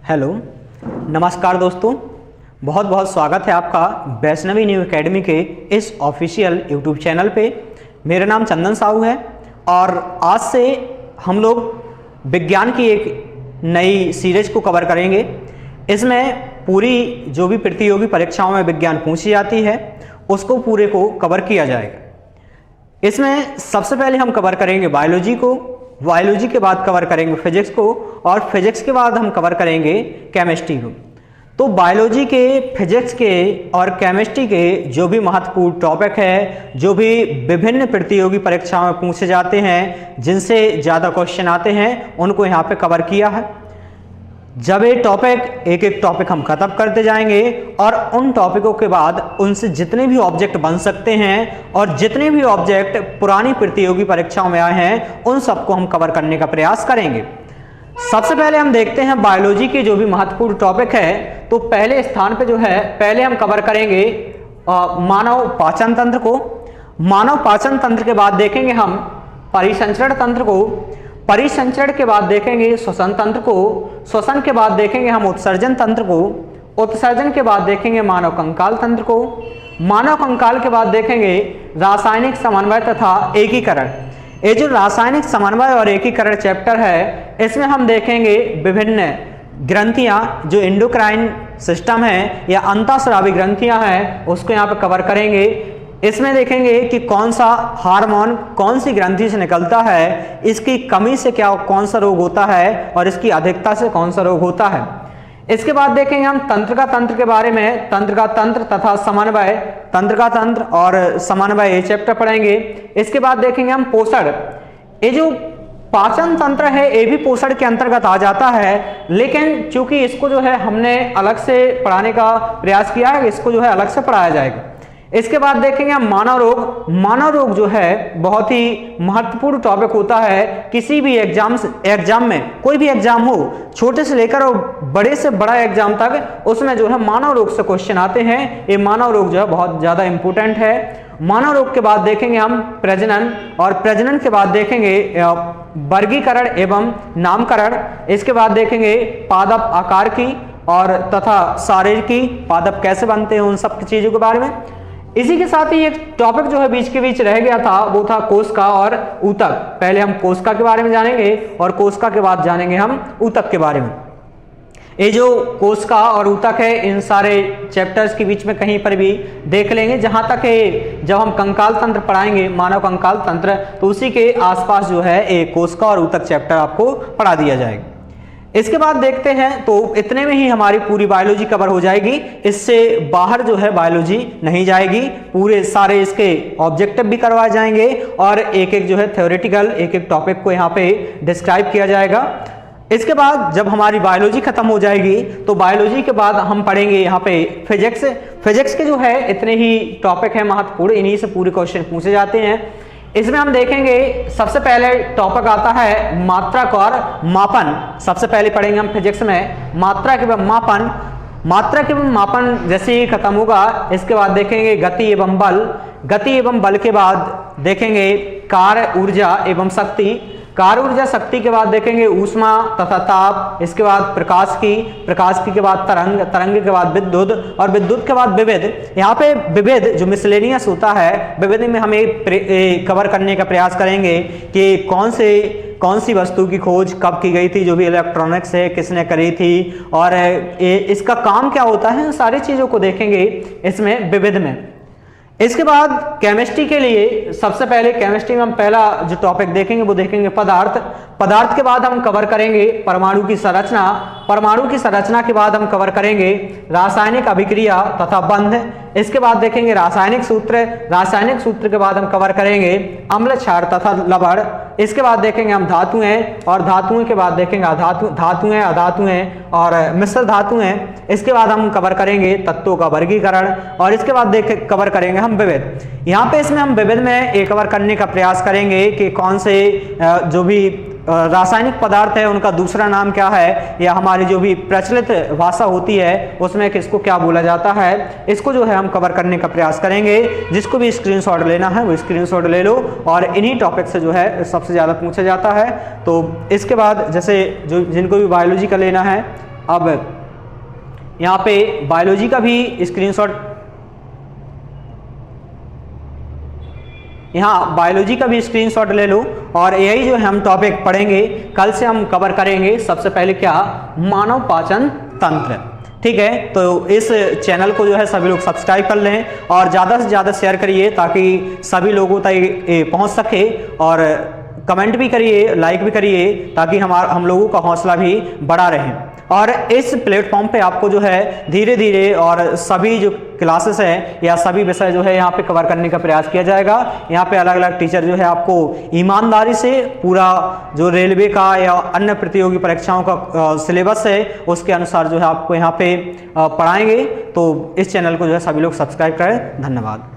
Hello, नमस्कार दोस्तों, बहुत बहुत स्वागत है आपका वैष्णवी न्यू एकेडमी के इस ऑफिशियल यूट्यूब चैनल पे। मेरा नाम चंदन साहू है और आज से हम लोग विज्ञान की एक नई सीरीज को कवर करेंगे। इसमें पूरी जो भी प्रतियोगी परीक्षाओं में विज्ञान पूछी जाती है उसको पूरे को कवर किया जाएगा। इसमें सबसे पहले हम कवर करेंगे बायोलॉजी को, बायोलॉजी के बाद कवर करेंगे फिजिक्स को और फिजिक्स के बाद हम कवर करेंगे केमिस्ट्री को। तो बायोलॉजी के, फिजिक्स के और केमिस्ट्री के जो भी महत्वपूर्ण टॉपिक है, जो भी विभिन्न प्रतियोगी परीक्षाओं में पूछे जाते हैं, जिनसे ज़्यादा क्वेश्चन आते हैं, उनको यहाँ पे कवर किया है। जब ये टॉपिक एक एक टॉपिक हम खत्म करते जाएंगे और उन टॉपिकों के बाद उनसे जितने भी ऑब्जेक्ट बन सकते हैं और जितने भी ऑब्जेक्ट पुरानी प्रतियोगी परीक्षाओं में आए हैं उन सबको हम कवर करने का प्रयास करेंगे। सबसे पहले हम देखते हैं बायोलॉजी के जो भी महत्वपूर्ण टॉपिक है। तो पहले स्थान पे जो है, पहले हम कवर करेंगे मानव पाचन तंत्र को। मानव पाचन तंत्र के बाद देखेंगे हम परिसंचरण तंत्र को। परिसंचरण के बाद देखेंगे श्वसन तंत्र को। श्वसन के बाद देखेंगे हम उत्सर्जन तंत्र को। उत्सर्जन के बाद देखेंगे मानव कंकाल तंत्र को। मानव कंकाल के बाद देखेंगे रासायनिक समन्वय तथा एकीकरण। ये जो रासायनिक समन्वय और एकीकरण चैप्टर है, इसमें हम देखेंगे विभिन्न ग्रंथियां जो एंडोक्राइन सिस्टम है या अंतःस्रावी ग्रंथियां हैं, उसको यहाँ पे कवर करेंगे। इसमें देखेंगे कि कौन सा हार्मोन कौन सी ग्रंथि से निकलता है, इसकी कमी से क्या कौन सा रोग होता है और इसकी अधिकता से कौन सा रोग होता है। इसके बाद देखेंगे हम तंत्र का तंत्र के बारे में। तंत्र का तंत्र तथा समन्वय, तंत्र का तंत्र और समन्वय ये चैप्टर पढ़ेंगे। इसके बाद देखेंगे हम पोषण। ये जो पाचन तंत्र है ये भी पोषण के अंतर्गत आ जाता है, लेकिन चूंकि इसको जो है हमने अलग से पढ़ाने का प्रयास किया है, इसको जो है अलग से पढ़ाया जाएगा। इसके बाद देखेंगे हम मानव रोग। मानव रोग जो है बहुत ही महत्वपूर्ण टॉपिक होता है। किसी भी एग्जाम में, कोई भी एग्जाम हो, छोटे से लेकर और बड़े से बड़ा एग्जाम तक, उसमें जो है मानव रोग से क्वेश्चन आते हैं। ये मानव रोग जो है बहुत ज्यादा इंपॉर्टेंट है। मानव रोग के बाद देखेंगे हम प्रजनन और प्रजनन के बाद देखेंगे वर्गीकरण एवं नामकरण। इसके बाद देखेंगे पादप आकार की और तथा शरीर की पादप कैसे बनते हैं, उन सब चीजों के बारे में। इसी के साथ ही एक टॉपिक जो है बीच के बीच रह गया था, वो था कोशिका और ऊतक। पहले हम कोशिका के बारे में जानेंगे और कोशिका के बाद जानेंगे हम ऊतक के बारे में। ये जो कोशिका और ऊतक है, इन सारे चैप्टर्स के बीच में कहीं पर भी देख लेंगे। जहां तक है जब हम कंकाल तंत्र पढ़ाएंगे, मानव कंकाल तंत्र, तो उसी के आसपास जो है एक कोशिका और ऊतक चैप्टर आपको पढ़ा दिया जाएगा। इसके बाद देखते हैं, तो इतने में ही हमारी पूरी बायोलॉजी कवर हो जाएगी। इससे बाहर जो है बायोलॉजी नहीं जाएगी। पूरे सारे इसके ऑब्जेक्टिव भी करवाए जाएंगे और एक एक जो है थ्योरेटिकल एक एक टॉपिक को यहाँ पे डिस्क्राइब किया जाएगा। इसके बाद जब हमारी बायोलॉजी खत्म हो जाएगी तो बायोलॉजी के बाद हम पढ़ेंगे यहाँ पे फिजिक्स। फिजिक्स के जो है इतने ही टॉपिक है महत्वपूर्ण, इन्हीं से पूरे क्वेश्चन पूछे जाते हैं। इसमें हम देखेंगे सबसे पहले टॉपिक आता है मात्रक और मापन। सबसे पहले पढ़ेंगे हम फिजिक्स में मात्रक एवं मापन। मात्रक एवं मापन जैसे ही खत्म होगा, इसके बाद देखेंगे गति एवं बल। गति एवं बल के बाद देखेंगे कार्य, ऊर्जा एवं शक्ति। कार्य, ऊर्जा, शक्ति के बाद देखेंगे ऊष्मा तथा ताप। इसके बाद प्रकाश की के बाद तरंग, तरंग के बाद विद्युत और विद्युत के बाद विविध। यहाँ पे विविध जो मिसलेनियस होता है, विविध में हम कवर करने का प्रयास करेंगे कि कौन सी वस्तु की खोज कब की गई थी, जो भी इलेक्ट्रॉनिक्स है किसने करी थी और इसका काम क्या होता है, सारी चीजों को देखेंगे इसमें विविध में। इसके बाद केमिस्ट्री के लिए सबसे पहले केमिस्ट्री में हम पहला जो टॉपिक देखेंगे वो देखेंगे पदार्थ। पदार्थ के बाद हम कवर करेंगे परमाणु की संरचना। परमाणु की संरचना के बाद हम कवर करेंगे रासायनिक अभिक्रिया तथा बंध। इसके बाद देखेंगे रासायनिक सूत्र। रासायनिक सूत्र के बाद हम कवर करेंगे अम्ल, क्षार तथा लवण। इसके बाद देखेंगे हम धातुएं और धातुएं के बाद देखेंगे धातुएं, अधातुएं और मिश्र धातुएं। इसके बाद हम कवर करेंगे तत्वों का वर्गीकरण और इसके बाद कवर करेंगे हम विविध। यहाँ पे इसमें हम विविध में एक कवर करने का प्रयास करेंगे कि कौन से जो भी रासायनिक पदार्थ है उनका दूसरा नाम क्या है, या हमारी जो भी प्रचलित भाषा होती है उसमें किसको क्या बोला जाता है, इसको जो है हम कवर करने का प्रयास करेंगे। जिसको भी स्क्रीनशॉट लेना है वो स्क्रीनशॉट ले लो और इन्हीं टॉपिक से जो है सबसे ज़्यादा पूछा जाता है। तो इसके बाद जैसे जो जिनको भी बायोलॉजी का लेना है अब यहाँ पे बायोलॉजी का भी स्क्रीनशॉट, यहाँ बायोलॉजी का भी स्क्रीनशॉट ले लो और यही जो है हम टॉपिक पढ़ेंगे कल से हम कवर करेंगे। सबसे पहले क्या, मानव पाचन तंत्र। ठीक है, तो इस चैनल को जो है सभी लोग सब्सक्राइब कर लें और ज़्यादा से ज़्यादा शेयर करिए ताकि सभी लोगों तक ये पहुंच सके, और कमेंट भी करिए, लाइक भी करिए ताकि हम लोगों का हौसला भी बढ़ा रहे। और इस प्लेटफॉर्म पे आपको जो है धीरे धीरे और सभी जो क्लासेस हैं या सभी विषय जो है यहाँ पे कवर करने का प्रयास किया जाएगा। यहाँ पे अलग अलग टीचर जो है आपको ईमानदारी से पूरा जो रेलवे का या अन्य प्रतियोगी परीक्षाओं का सिलेबस है उसके अनुसार जो है आपको यहाँ पे पढ़ाएंगे। तो इस चैनल को जो है सभी लोग सब्सक्राइब करें। धन्यवाद।